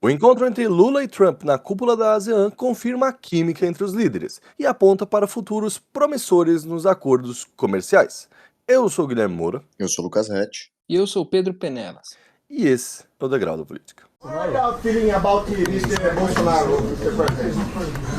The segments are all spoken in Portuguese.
O encontro entre Lula e Trump na cúpula da ASEAN confirma a química entre os líderes e aponta para futuros promissores nos acordos comerciais. Eu sou Guilherme Moura. Eu sou Lucas Rett. E eu sou Pedro Penelas. E esse é o Degrau da Política. What are you feeling about Mr. Bolsonaro, Mr. President?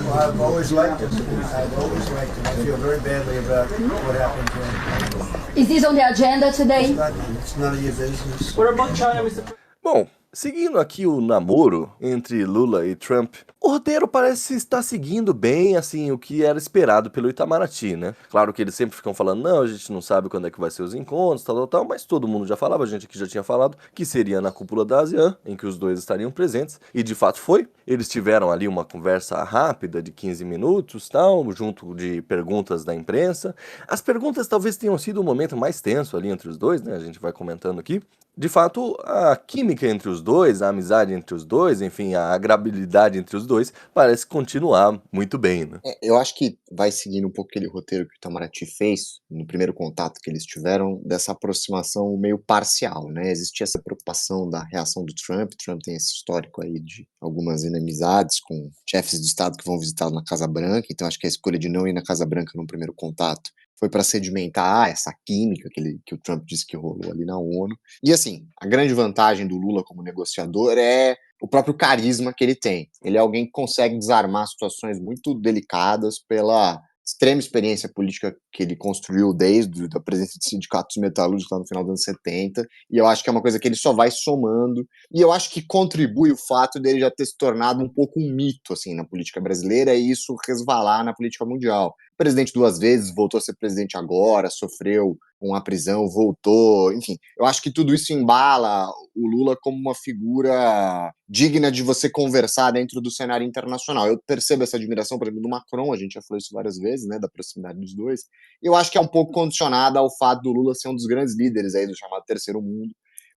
Well, I've always liked him. I feel very badly about what happened to him. Is this on the agenda today? It's none of your business. What about China, Mr. President? Bom, seguindo aqui o namoro entre Lula e Trump, o roteiro parece estar seguindo bem, assim, o que era esperado pelo Itamaraty, né? Claro que eles sempre ficam falando, não, a gente não sabe quando é que vai ser os encontros, tal, mas todo mundo já falava, a gente aqui já tinha falado, que seria na cúpula da ASEAN, em que os dois estariam presentes, e de fato foi. Eles tiveram ali uma conversa rápida de 15 minutos, tal, junto de perguntas da imprensa. As perguntas talvez tenham sido o momento mais tenso ali entre os dois, né? A gente vai comentando aqui. De fato, a química entre os dois, a amizade entre os dois, enfim, a agradabilidade entre os dois, parece continuar muito bem, né? Eu acho que vai seguindo um pouco aquele roteiro que o Itamaraty fez, no primeiro contato que eles tiveram, dessa aproximação meio parcial, né? Existia essa preocupação da reação do Trump. Trump tem esse histórico aí de algumas inimizades com chefes de Estado que vão visitá-lo na Casa Branca, então acho que a escolha de não ir na Casa Branca no primeiro contato foi para sedimentar essa química que o Trump disse que rolou ali na ONU. E assim, a grande vantagem do Lula como negociador é o próprio carisma que ele tem. Ele é alguém que consegue desarmar situações muito delicadas pela extrema experiência política que ele construiu desde a presença de sindicatos metalúrgicos lá no final dos anos 70, e eu acho que é uma coisa que ele só vai somando, e eu acho que contribui o fato dele já ter se tornado um pouco um mito, assim, na política brasileira, e isso resvalar na política mundial. Presidente 2 vezes, voltou a ser presidente agora, sofreu uma prisão, voltou, enfim. Eu acho que tudo isso embala o Lula como uma figura digna de você conversar dentro do cenário internacional. Eu percebo essa admiração, por exemplo, do Macron, a gente já falou isso várias vezes, né, da proximidade dos dois. Eu acho que é um pouco condicionada ao fato do Lula ser um dos grandes líderes aí do chamado Terceiro Mundo,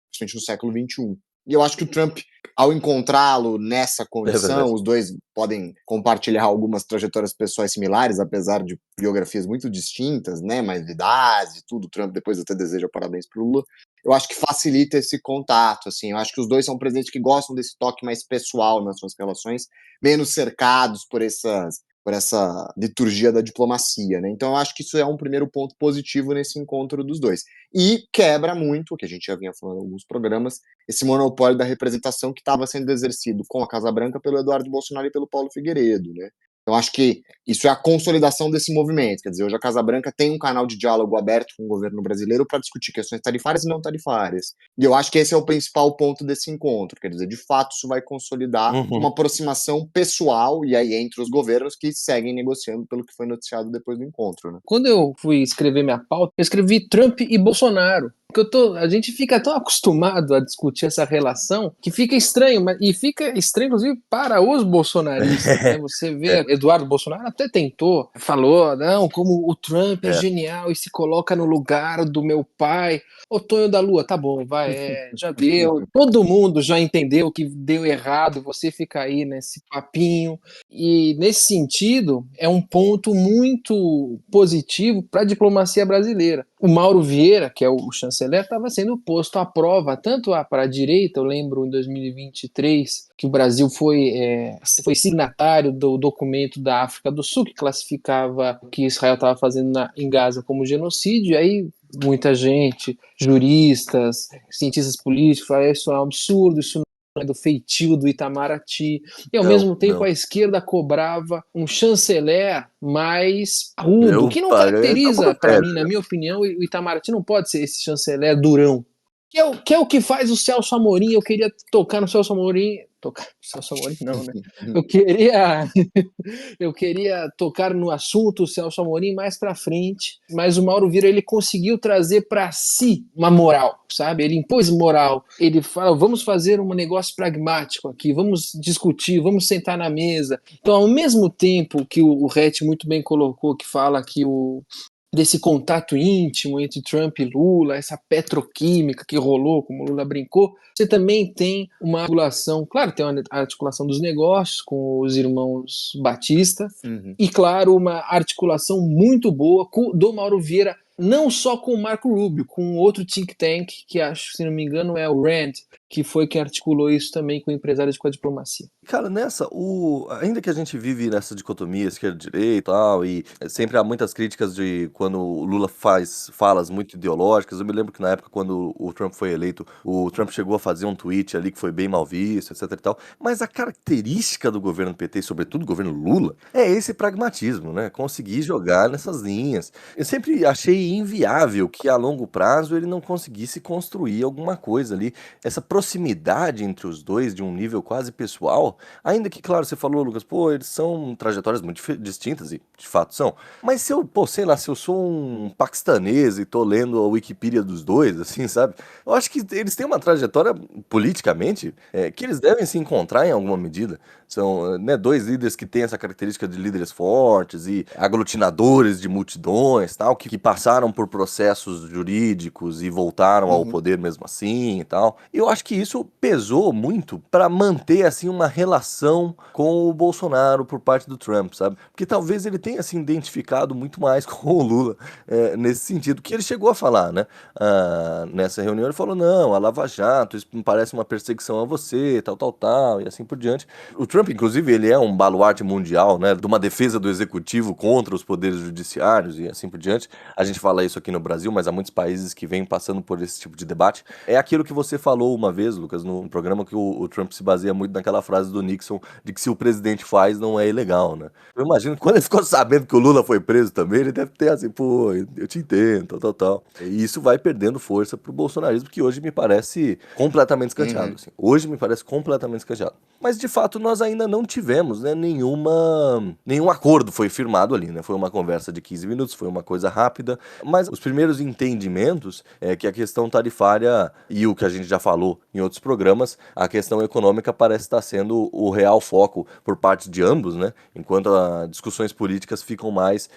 principalmente no século XXI. E eu acho que o Trump, ao encontrá-lo nessa condição, os dois podem compartilhar algumas trajetórias pessoais similares, apesar de biografias muito distintas, né, mas de idade, tudo. O Trump depois até deseja parabéns pro Lula. Eu acho que facilita esse contato, assim. Eu acho que os dois são presidentes que gostam desse toque mais pessoal nas suas relações, menos cercados por essa liturgia da diplomacia, né? Então eu acho que isso é um primeiro ponto positivo nesse encontro dos dois. E quebra muito, o que a gente já vinha falando em alguns programas, esse monopólio da representação que estava sendo exercido com a Casa Branca pelo Eduardo Bolsonaro e pelo Paulo Figueiredo, né? Eu acho que isso é a consolidação desse movimento. Quer dizer, hoje a Casa Branca tem um canal de diálogo aberto com o governo brasileiro para discutir questões tarifárias e não tarifárias. E eu acho que esse é o principal ponto desse encontro. Quer dizer, de fato, isso vai consolidar uma aproximação pessoal, e aí entre os governos que seguem negociando pelo que foi noticiado depois do encontro, né? Quando eu fui escrever minha pauta, eu escrevi Trump e Bolsonaro. Porque a gente fica tão acostumado a discutir essa relação que fica estranho, e fica estranho, inclusive, para os bolsonaristas. Né? Você vê, Eduardo Bolsonaro até tentou, falou, não, como o Trump é genial e se coloca no lugar do meu pai. Ô, Tonho da Lua, tá bom, vai, já deu. Todo mundo já entendeu que deu errado, você fica aí nesse papinho. E, nesse sentido, é um ponto muito positivo para a diplomacia brasileira. O Mauro Vieira, que é o chanceler, estava sendo posto à prova, tanto para a direita. Eu lembro em 2023 que o Brasil foi signatário do documento da África do Sul, que classificava o que Israel estava fazendo em Gaza como genocídio, e aí muita gente, juristas, cientistas políticos, falaram isso é um absurdo, isso não é do feitio do Itamaraty, e ao mesmo tempo a esquerda cobrava um chanceler mais rudo, que não caracteriza, para mim, na minha opinião, o Itamaraty não pode ser esse chanceler durão, que é o que faz o Celso Amorim. Eu queria tocar no Celso Amorim, não, né? Eu queria tocar no assunto Celso Amorim mais pra frente, mas o Mauro Vieira, ele conseguiu trazer para si uma moral, sabe? Ele impôs moral, ele fala, vamos fazer um negócio pragmático aqui, vamos discutir, vamos sentar na mesa. Então, ao mesmo tempo que o Rett muito bem colocou, que fala que desse contato íntimo entre Trump e Lula, essa petroquímica que rolou, como o Lula brincou, você também tem uma articulação, claro, tem uma articulação dos negócios com os irmãos Batista, e claro, uma articulação muito boa do Mauro Vieira, não só com o Marco Rubio, com outro think tank, que acho, se não me engano, é o RAND, que foi quem articulou isso também com empresários e com a diplomacia. Cara, ainda que a gente vive nessa dicotomia esquerda-direita e tal, e sempre há muitas críticas de quando o Lula faz falas muito ideológicas. Eu me lembro que na época, quando o Trump foi eleito, o Trump chegou a fazer um tweet ali que foi bem mal visto, etc e tal. Mas a característica do governo PT, sobretudo do governo Lula, é esse pragmatismo, né? Conseguir jogar nessas linhas. Eu sempre achei inviável que a longo prazo ele não conseguisse construir alguma coisa ali. Essa proximidade entre os dois, de um nível quase pessoal, ainda que, claro, você falou, Lucas, pô, eles são trajetórias muito distintas, e de fato são. Mas se eu, pô, sei lá, se eu sou um paquistanês e tô lendo a Wikipedia dos dois, assim, sabe? Eu acho que eles têm uma trajetória politicamente que eles devem se encontrar em alguma medida. São, né, dois líderes que têm essa característica de líderes fortes e aglutinadores de multidões, tal, que passaram por processos jurídicos e voltaram ao poder mesmo assim e tal. E eu acho que isso pesou muito para manter assim uma relação com o Bolsonaro por parte do Trump, sabe? Porque talvez ele tenha se identificado muito mais com o Lula nesse sentido, que ele chegou a falar, né? Nessa reunião ele falou, não, a Lava Jato, isso me parece uma perseguição a você, tal, e assim por diante. O Trump, inclusive, ele é um baluarte mundial, né? De uma defesa do executivo contra os poderes judiciários e assim por diante. A gente fala isso aqui no Brasil, mas há muitos países que vêm passando por esse tipo de debate. É aquilo que você falou uma vez, Lucas, no programa, que o Trump se baseia muito naquela frase do Nixon de que se o presidente faz, não é ilegal, né? Eu imagino que quando ele ficou sabendo que o Lula foi preso também, ele deve ter assim, pô, eu te entendo, tal. E isso vai perdendo força pro bolsonarismo, que hoje me parece completamente escanteado. Assim. Hoje me parece completamente escanteado. Mas, de fato, nós ainda não tivemos, né, nenhum acordo foi firmado ali, né? Foi uma conversa de 15 minutos, foi uma coisa rápida, mas os primeiros entendimentos é que a questão tarifária e o que a gente já falou em outros programas, a questão econômica parece estar sendo o real foco por parte de ambos, né? Enquanto as discussões políticas ficam mais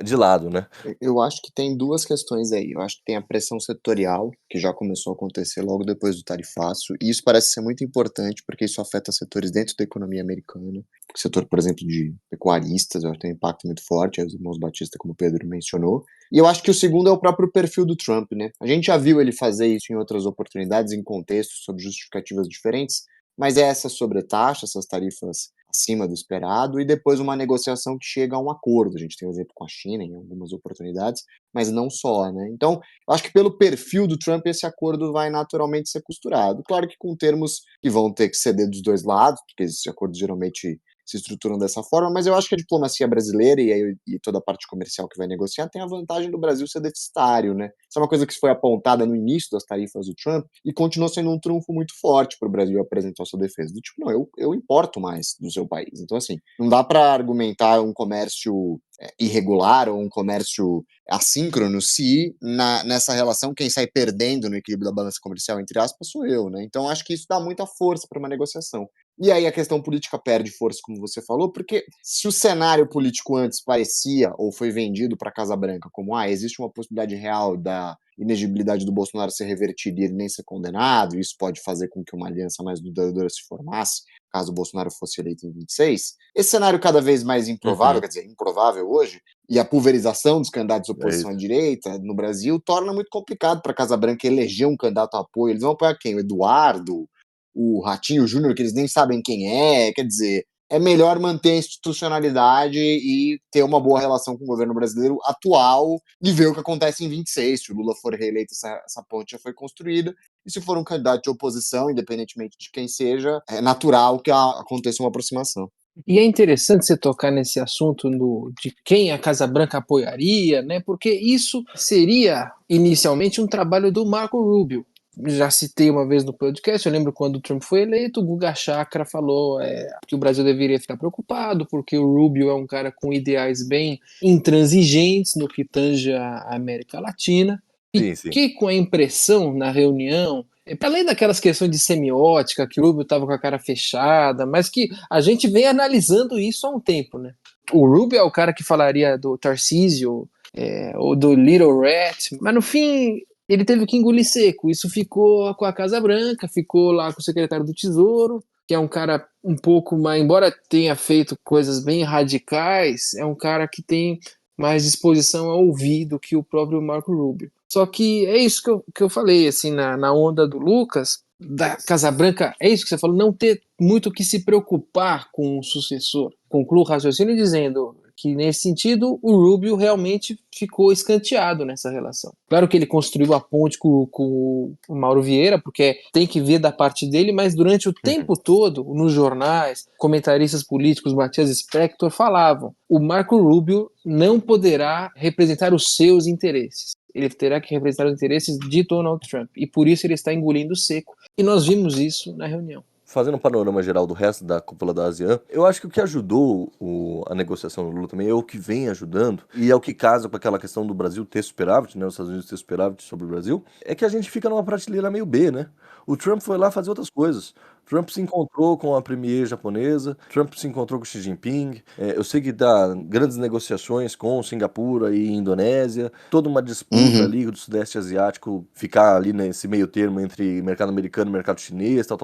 de lado, né? Eu acho que tem duas questões aí. Eu acho que tem a pressão setorial, que já começou a acontecer logo depois do tarifaço, e isso parece ser muito importante, porque isso afeta setores dentro da economia americana. O setor, por exemplo, de pecuaristas, eu acho que tem um impacto muito forte, os irmãos Batista, como o Pedro mencionou. E eu acho que o segundo é o próprio perfil do Trump, né? A gente já viu ele fazer isso em outras oportunidades, em contextos, sob justificativas diferentes, mas é essa sobretaxa, essas tarifas acima do esperado, e depois uma negociação que chega a um acordo. A gente tem um exemplo com a China em algumas oportunidades, mas não só, né? Então, eu acho que pelo perfil do Trump, esse acordo vai naturalmente ser costurado. Claro que com termos que vão ter que ceder dos dois lados, porque esses acordos geralmente se estruturam dessa forma, mas eu acho que a diplomacia brasileira e toda a parte comercial que vai negociar tem a vantagem do Brasil ser deficitário, né? Isso é uma coisa que foi apontada no início das tarifas do Trump e continuou sendo um trunfo muito forte para o Brasil apresentar sua defesa. Do tipo, não, eu importo mais do seu país. Então, assim, não dá para argumentar um comércio irregular ou um comércio assíncrono se nessa relação quem sai perdendo no equilíbrio da balança comercial, entre aspas, sou eu, né? Então, acho que isso dá muita força para uma negociação. E aí a questão política perde força, como você falou, porque se o cenário político antes parecia ou foi vendido para a Casa Branca como existe uma possibilidade real da inegibilidade do Bolsonaro ser revertida e ele nem ser condenado, e isso pode fazer com que uma aliança mais duradoura se formasse, caso o Bolsonaro fosse eleito em 26, esse cenário cada vez mais improvável, quer dizer, improvável hoje, e a pulverização dos candidatos de oposição à direita no Brasil torna muito complicado para a Casa Branca eleger um candidato a apoio. Eles vão apoiar quem? O Eduardo? O Ratinho Júnior, que eles nem sabem quem é? Quer dizer, é melhor manter a institucionalidade e ter uma boa relação com o governo brasileiro atual e ver o que acontece em 26. Se o Lula for reeleito, essa ponte já foi construída. E se for um candidato de oposição, independentemente de quem seja, é natural que aconteça uma aproximação. E é interessante você tocar nesse assunto de quem a Casa Branca apoiaria, né? Porque isso seria inicialmente um trabalho do Marco Rubio. Já citei uma vez no podcast, eu lembro quando o Trump foi eleito, o Guga Chakra falou que o Brasil deveria ficar preocupado, porque o Rubio é um cara com ideais bem intransigentes no que tange a América Latina. E que com a impressão na reunião, além daquelas questões de semiótica, que o Rubio estava com a cara fechada, mas que a gente vem analisando isso há um tempo, né? O Rubio é o cara que falaria do Tarcísio, ou do Little Rat, mas no fim ele teve que engolir seco. Isso ficou com a Casa Branca, ficou lá com o secretário do Tesouro, que é um cara um pouco mais, embora tenha feito coisas bem radicais, é um cara que tem mais disposição a ouvir do que o próprio Marco Rubio. Só que é isso que eu falei, assim, na onda do Lucas, da Casa Branca, é isso que você falou, não ter muito que se preocupar com o sucessor. Concluo o raciocínio dizendo que, nesse sentido, o Rubio realmente ficou escanteado nessa relação. Claro que ele construiu a ponte com o Mauro Vieira, porque tem que vir da parte dele, mas durante o tempo todo, nos jornais, comentaristas políticos, Matias Spector, falavam: o Marco Rubio não poderá representar os seus interesses. Ele terá que representar os interesses de Donald Trump. E por isso ele está engolindo seco. E nós vimos isso na reunião. Fazendo um panorama geral do resto da cúpula da ASEAN, eu acho que o que ajudou a negociação do Lula também é o que vem ajudando, e é o que casa com aquela questão do Brasil ter superávit, né, os Estados Unidos ter superávit sobre o Brasil, é que a gente fica numa prateleira meio B, né? O Trump foi lá fazer outras coisas. Trump se encontrou com a premier japonesa, Trump se encontrou com Xi Jinping, eu sei que dá grandes negociações com Singapura e Indonésia, toda uma disputa ali do Sudeste Asiático, ficar ali nesse meio termo entre mercado americano e mercado chinês, tal.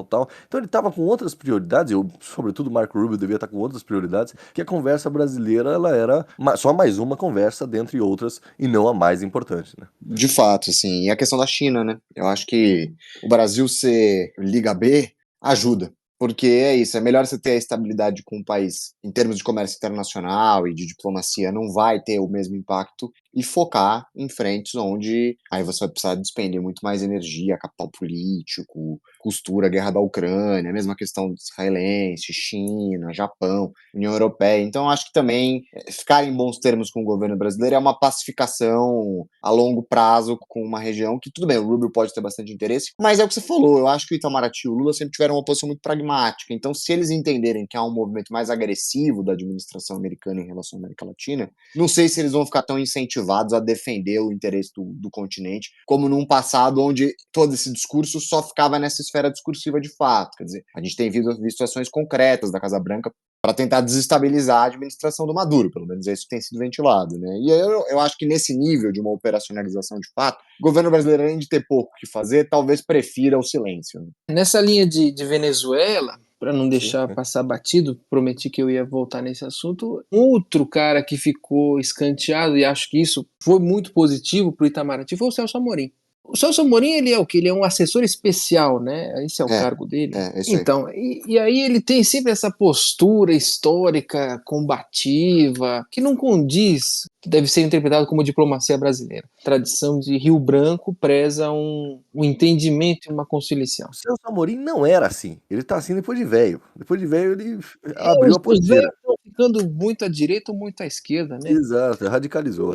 Então ele estava com outras prioridades, sobretudo o Marco Rubio devia estar com outras prioridades, que a conversa brasileira ela era só mais uma conversa dentre outras e não a mais importante, né? De fato, assim, e a questão da China, né? Eu acho que o Brasil ser Liga B ajuda, porque é isso, é melhor você ter a estabilidade com o país em termos de comércio internacional e de diplomacia, não vai ter o mesmo impacto, e focar em frentes onde aí você vai precisar despender muito mais energia, capital político, costura, guerra da Ucrânia, a mesma questão israelense, China, Japão, União Europeia. Então acho que também ficar em bons termos com o governo brasileiro é uma pacificação a longo prazo com uma região que, tudo bem, o Rubio pode ter bastante interesse, mas é o que você falou, eu acho que o Itamaraty e o Lula sempre tiveram uma posição muito pragmática, então se eles entenderem que há um movimento mais agressivo da administração americana em relação à América Latina, não sei se eles vão ficar tão incentivados a defender o interesse do continente, como num passado onde todo esse discurso só ficava nessa esfera discursiva de fato. Quer dizer, a gente tem visto ações concretas da Casa Branca para tentar desestabilizar a administração do Maduro, pelo menos é isso que tem sido ventilado, né? E eu acho que nesse nível de uma operacionalização de fato, o governo brasileiro, além de ter pouco o que fazer, talvez prefira o silêncio. Né? Nessa linha de Venezuela, para não deixar passar batido, prometi que eu ia voltar nesse assunto. Outro cara que ficou escanteado, e acho que isso foi muito positivo para o Itamaraty, foi o Celso Amorim. O Celso Amorim, ele é o quê? Ele é um assessor especial, né? Esse é o cargo dele. Isso então, e aí ele tem sempre essa postura histórica, combativa, que não condiz, que deve ser interpretado como diplomacia brasileira. A tradição de Rio Branco preza um entendimento e uma conciliação. O Celso Amorim não era assim. Ele tá assim depois de velho. Depois de velho ele abriu a porteira. Estão ficando muito à direita ou muito à esquerda, né? Exato, radicalizou.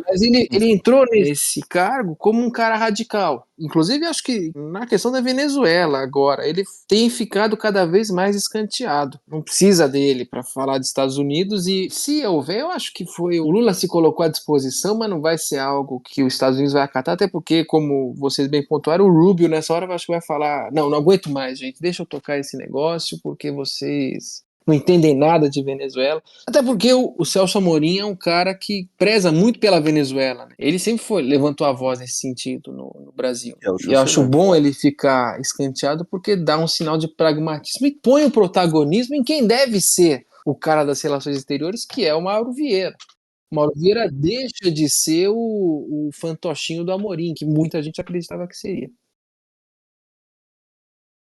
Mas ele entrou nesse cargo como um cara radical. Inclusive, acho que na questão da Venezuela agora, ele tem ficado cada vez mais escanteado. Não precisa dele para falar dos Estados Unidos e, se houver, eu acho que foi o Lula se colocou à disposição, mas não vai ser algo que os Estados Unidos vai acatar, até porque, como vocês bem pontuaram, o Rubio nessa hora eu acho que vai falar, não aguento mais, gente, deixa eu tocar esse negócio, porque vocês não entendem nada de Venezuela. Até porque o Celso Amorim é um cara que preza muito pela Venezuela. Né? Ele sempre levantou a voz nesse sentido no Brasil. E eu acho bom ele ficar escanteado porque dá um sinal de pragmatismo e põe o protagonismo em quem deve ser o cara das relações exteriores, que é o Mauro Vieira. O Mauro Vieira deixa de ser o fantochinho do Amorim, que muita gente acreditava que seria.